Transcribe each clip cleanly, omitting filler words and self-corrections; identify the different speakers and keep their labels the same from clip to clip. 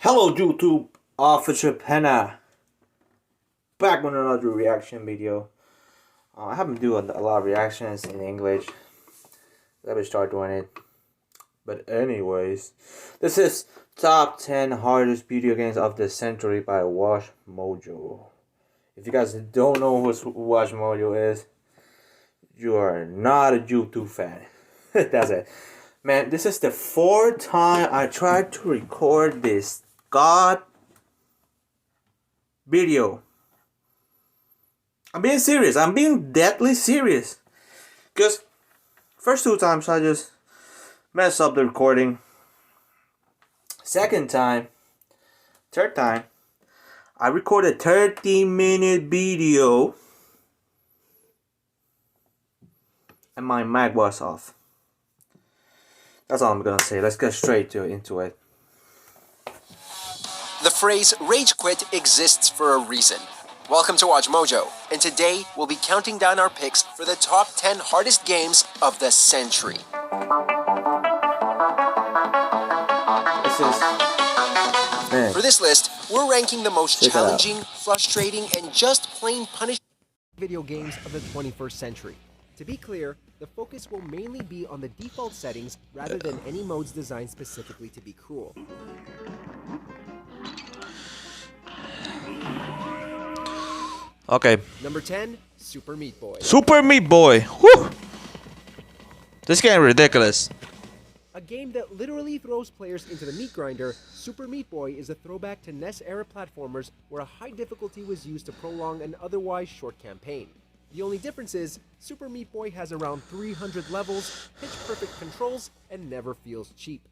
Speaker 1: Hello YouTube, Officer Penna, back with another reaction video. I haven't done a lot of reactions in English. Let me start doing it. But anyways, this is top 10 hardest video games of the century by Watch Mojo. If you guys don't know who Watch Mojo is, you are not a YouTube fan. That's it. Man, this is the fourth time I tried to record this video. I'm being serious. I'm being deadly serious. Because first two times I just messed up the recording. Third time, I recorded a 30-minute video and my mic was off. That's all I'm gonna say. Let's get straight into it.
Speaker 2: The phrase rage quit exists for a reason. Welcome to Watch Mojo, and today we'll be counting down our picks for the top 10 hardest games of the century. For this list, we're ranking the most challenging, frustrating, and just plain punishing video games of the 21st century. To be clear, the focus will mainly be on the default settings rather than any modes designed specifically to be cruel.
Speaker 1: Okay.
Speaker 2: Number 10, Super Meat Boy.
Speaker 1: Super Meat Boy. Whew. This game is ridiculous.
Speaker 2: A game that literally throws players into the meat grinder, Super Meat Boy is a throwback to NES-era platformers where a high difficulty was used to prolong an otherwise short campaign. The only difference is, Super Meat Boy has around 300 levels, pitch-perfect controls, and never feels cheap.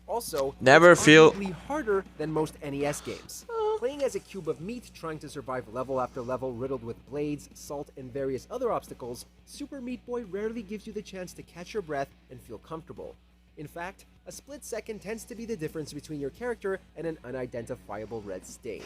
Speaker 2: Also, it's arguably harder than most NES games. Playing as a cube of meat trying to survive level after level riddled with blades, salt, and various other obstacles, Super Meat Boy rarely gives you the chance to catch your breath and feel comfortable. In fact, a split second tends to be the difference between your character and an unidentifiable red stain.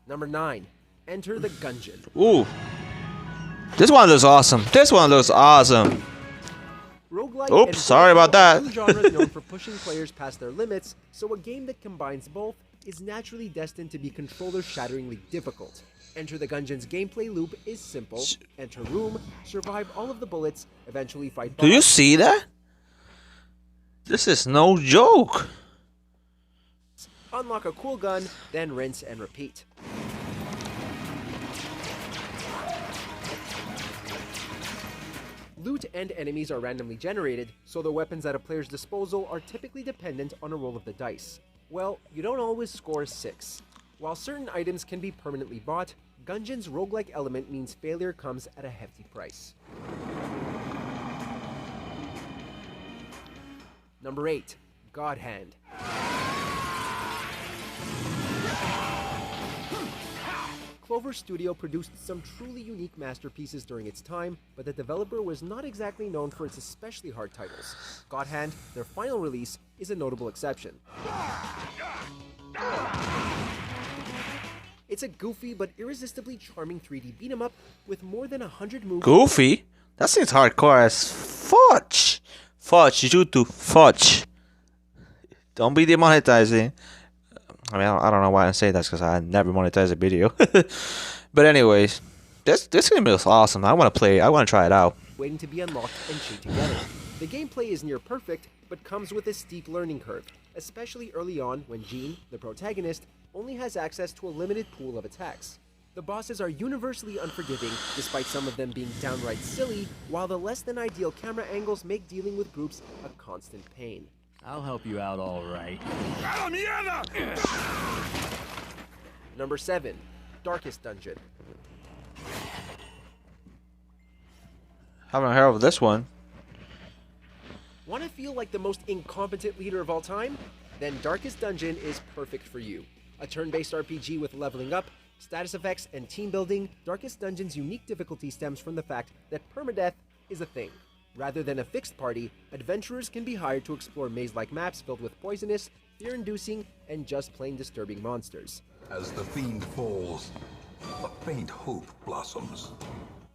Speaker 2: Number 9. Enter the Gungeon.
Speaker 1: Ooh. This one looks awesome.
Speaker 2: Roguelike
Speaker 1: Oops, sorry about that.
Speaker 2: Two genres known for pushing players past their limits, so a game that combines both is naturally destined to be controller-shatteringly difficult. Enter the Gungeon's gameplay loop is simple. Enter room, survive all of the bullets, eventually fight boss.
Speaker 1: Do you see that? This is no joke.
Speaker 2: Unlock a cool gun, then rinse and repeat. Loot and enemies are randomly generated, so the weapons at a player's disposal are typically dependent on a roll of the dice. Well, you don't always score 6. While certain items can be permanently bought, Gungeon's roguelike element means failure comes at a hefty price. Number 8. God Hand. Clover Studio produced some truly unique masterpieces during its time, but the developer was not exactly known for its especially hard titles. God Hand, their final release, is a notable exception. It's a goofy but irresistibly charming 3D beat-em-up with more than 100 moves.
Speaker 1: Goofy? That seems hardcore as fudge. Fudge. Don't be demonetizing. I mean, I don't know why I say that because I never monetized a video. But anyways, this game is awesome. I want to play. I want to try it out.
Speaker 2: Waiting to be unlocked and chained together. The gameplay is near perfect, but comes with a steep learning curve, especially early on when Jean, the protagonist, only has access to a limited pool of attacks. The bosses are universally unforgiving, despite some of them being downright silly, while the less than ideal camera angles make dealing with groups a constant pain.
Speaker 3: I'll help you out all right.
Speaker 2: Number 7. Darkest Dungeon.
Speaker 1: Haven't heard of this one.
Speaker 2: Want to feel like the most incompetent leader of all time? Then Darkest Dungeon is perfect for you. A turn-based RPG with leveling up, status effects, and team building, Darkest Dungeon's unique difficulty stems from the fact that permadeath is a thing. Rather than a fixed party, adventurers can be hired to explore maze-like maps filled with poisonous, fear-inducing, and just plain disturbing monsters.
Speaker 4: As the fiend falls, a faint hope blossoms.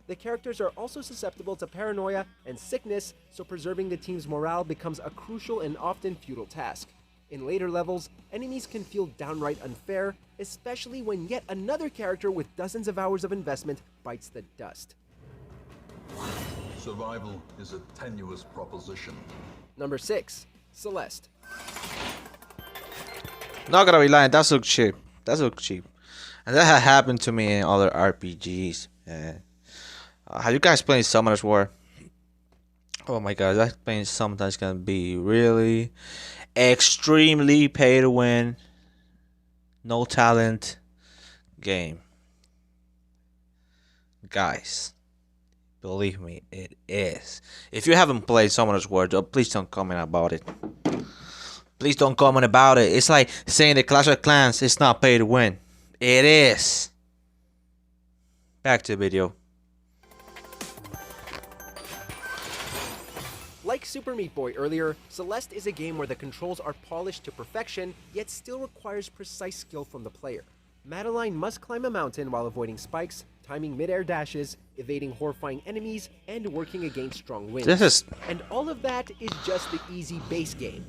Speaker 2: The characters are also susceptible to paranoia and sickness, so preserving the team's morale becomes a crucial and often futile task. In later levels, enemies can feel downright unfair, especially when yet another character with dozens of hours of investment bites the dust.
Speaker 4: Survival is a tenuous proposition.
Speaker 2: Number 6. Celeste.
Speaker 1: Not gonna be lying, that looks cheap. That looks cheap. And that had happened to me in other RPGs. Have you guys played Summoner's War? Oh my god, that game sometimes can be really extremely pay to win, no talent game. Guys, believe me, it is. If you haven't played Summoner's War, please don't comment about it. Please don't comment about it. It's like saying the Clash of Clans is not pay to win. It is. Back to the video.
Speaker 2: Like Super Meat Boy earlier, Celeste is a game where the controls are polished to perfection, yet still requires precise skill from the player. Madeline must climb a mountain while avoiding spikes, timing mid-air dashes, evading horrifying enemies, and working against strong winds. And all of that is just the easy base game.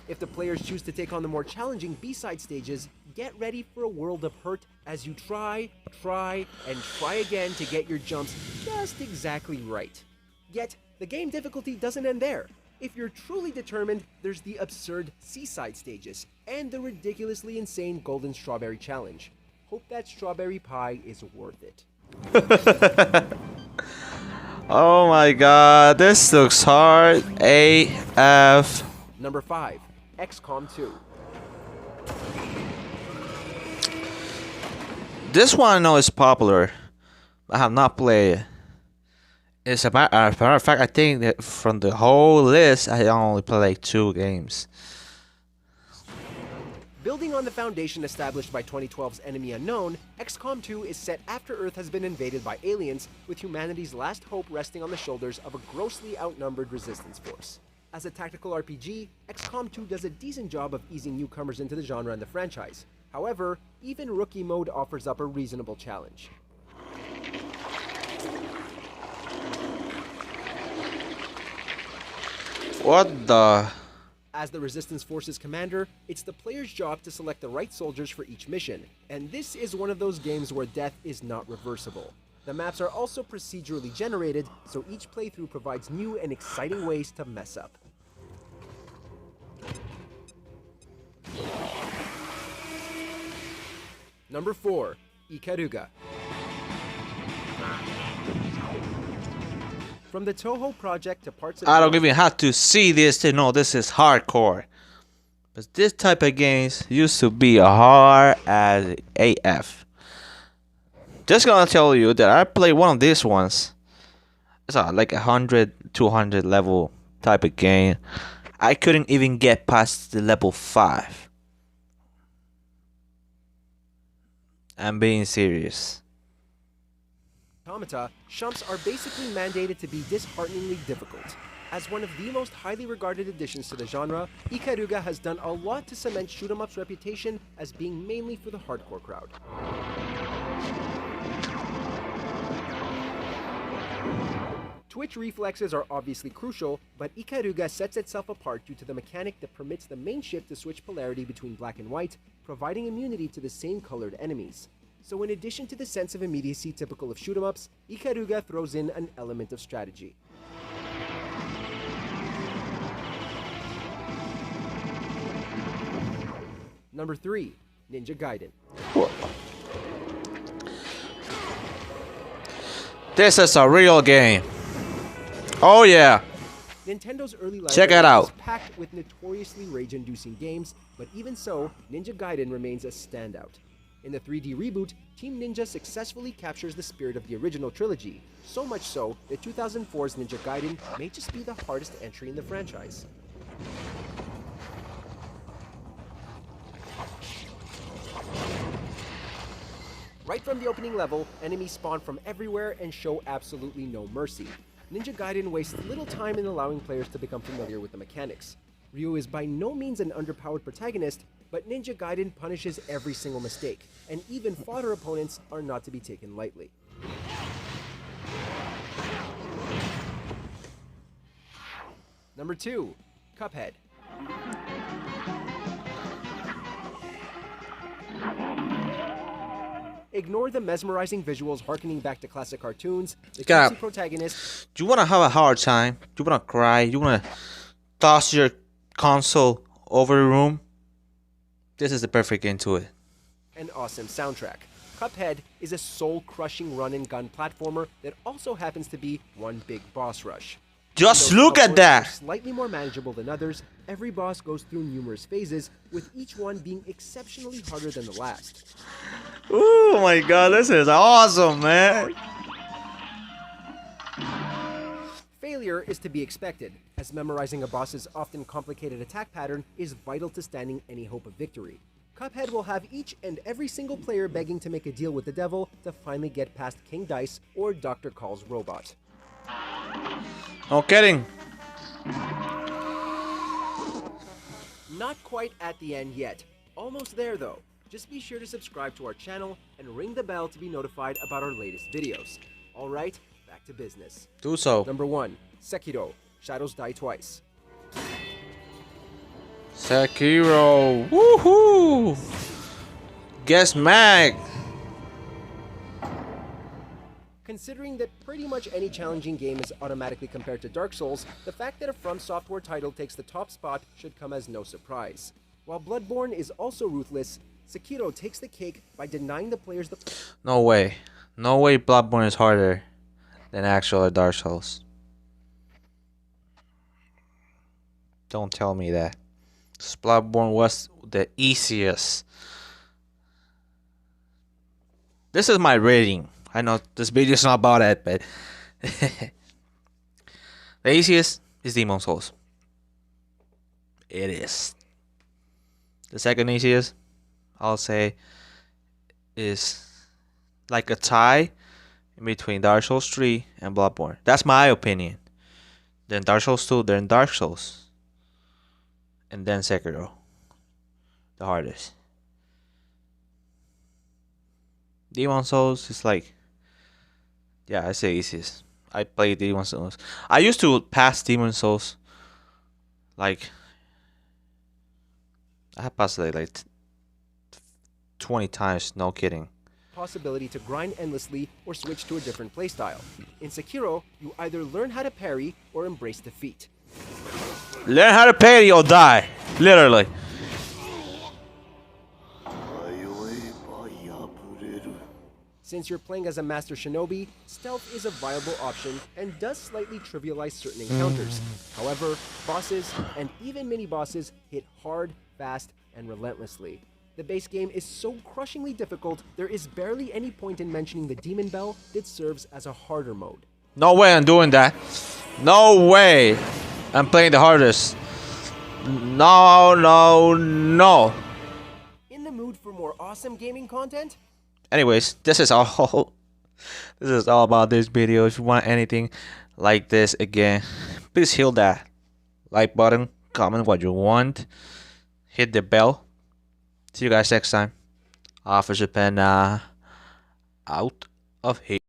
Speaker 2: If the players choose to take on the more challenging B-side stages, get ready for a world of hurt as you try, and try again to get your jumps just exactly right. Yet, the game difficulty doesn't end there. If you're truly determined, there's the absurd seaside stages, and the ridiculously insane Golden Strawberry Challenge. Hope that strawberry pie is worth it.
Speaker 1: Oh my god, this looks hard AF.
Speaker 2: Number 5. XCOM 2.
Speaker 1: This one I know is popular. I have not played it. As a matter of fact, I think that from the whole list, I only played like 2 games.
Speaker 2: Building on the foundation established by 2012's Enemy Unknown, XCOM 2 is set after Earth has been invaded by aliens, with humanity's last hope resting on the shoulders of a grossly outnumbered resistance force. As a tactical RPG, XCOM 2 does a decent job of easing newcomers into the genre and the franchise. However, even Rookie Mode offers up a reasonable challenge.
Speaker 1: What the?
Speaker 2: As the Resistance Force's commander, it's the player's job to select the right soldiers for each mission, and this is one of those games where death is not reversible. The maps are also procedurally generated, so each playthrough provides new and exciting ways to mess up. Number 4. Ikaruga. From the Toho project to parts of...
Speaker 1: I don't even have to see this to know this is hardcore. But this type of games used to be hard as AF. Just gonna tell you that I played one of these ones. It's like 100, 200 level type of game. I couldn't even get past the level 5. I'm being serious.
Speaker 2: Automata, shumps are basically mandated to be dishearteningly difficult. As one of the most highly regarded additions to the genre, Ikaruga has done a lot to cement shoot-'em-up's reputation as being mainly for the hardcore crowd. Twitch reflexes are obviously crucial, but Ikaruga sets itself apart due to the mechanic that permits the main shift to switch polarity between black and white, providing immunity to the same colored enemies. So in addition to the sense of immediacy typical of shoot-'em-ups, Ikaruga throws in an element of strategy. Number 3. Ninja Gaiden.
Speaker 1: This is a real game. Oh yeah.
Speaker 2: Nintendo's early
Speaker 1: Check it
Speaker 2: library
Speaker 1: out.
Speaker 2: was packed with notoriously rage-inducing games, but even so, Ninja Gaiden remains a standout. In the 3D reboot, Team Ninja successfully captures the spirit of the original trilogy, so much so that 2004's Ninja Gaiden may just be the hardest entry in the franchise. Right from the opening level, enemies spawn from everywhere and show absolutely no mercy. Ninja Gaiden wastes little time in allowing players to become familiar with the mechanics. Ryu is by no means an underpowered protagonist, but Ninja Gaiden punishes every single mistake, and even fodder opponents are not to be taken lightly. Number 2, Cuphead. Ignore the mesmerizing visuals harkening back to classic cartoons, the cutesy protagonist.
Speaker 1: You wanna have a hard time? You wanna cry? You wanna toss your console over the room? This is the perfect game to it.
Speaker 2: An awesome soundtrack. Cuphead is a soul-crushing run-and-gun platformer that also happens to be one big boss rush.
Speaker 1: Just
Speaker 2: Even though
Speaker 1: look
Speaker 2: some
Speaker 1: at that!
Speaker 2: opponents are slightly more manageable than others, every boss goes through numerous phases, with each one being exceptionally harder than the last.
Speaker 1: Oh my god, this is awesome, man!
Speaker 2: Failure is to be expected, as memorizing a boss's often complicated attack pattern is vital to standing any hope of victory. Cuphead will have each and every single player begging to make a deal with the devil to finally get past King Dice or Dr. Call's robot.
Speaker 1: No kidding.
Speaker 2: Not quite at the end yet. Almost there though. Just be sure to subscribe to our channel and ring the bell to be notified about our latest videos. Alright, back to business.
Speaker 1: Do so.
Speaker 2: Number 1, Sekiro, Shadows Die Twice.
Speaker 1: Sekiro. Woohoo! Guess Mag.
Speaker 2: Considering that pretty much any challenging game is automatically compared to Dark Souls, the fact that a From Software title takes the top spot should come as no surprise. While Bloodborne is also ruthless, Sekiro takes the cake by denying the players the...
Speaker 1: No way. No way Bloodborne is harder than actual Dark Souls. Don't tell me that. Bloodborne was the easiest. This is my rating. I know this video is not about that, but the easiest is Demon Souls. It is. The second easiest, I'll say, is like a tie in between Dark Souls 3 and Bloodborne. That's my opinion. Then Dark Souls 2, then Dark Souls. And then Sekiro. The hardest. Demon Souls is like... Yeah, I say easiest. I played Demon Souls. I used to pass Demon Souls. Like... I have passed it like 20 times, no kidding.
Speaker 2: Possibility to grind endlessly or switch to a different playstyle. In Sekiro, you either learn how to parry or embrace defeat.
Speaker 1: Learn how to parry or die. Literally.
Speaker 2: Since you're playing as a Master Shinobi, stealth is a viable option and does slightly trivialize certain encounters. However, bosses, and even mini-bosses, hit hard, fast, and relentlessly. The base game is so crushingly difficult, there is barely any point in mentioning the Demon Bell that serves as a harder mode.
Speaker 1: No way I'm doing that. No way I'm playing the hardest. No, no, no.
Speaker 2: In the mood for more awesome gaming content?
Speaker 1: Anyways, this is all about this video. If you want anything like this again, please hit that like button, comment what you want, hit the bell. See you guys next time. Officer Penna out of here.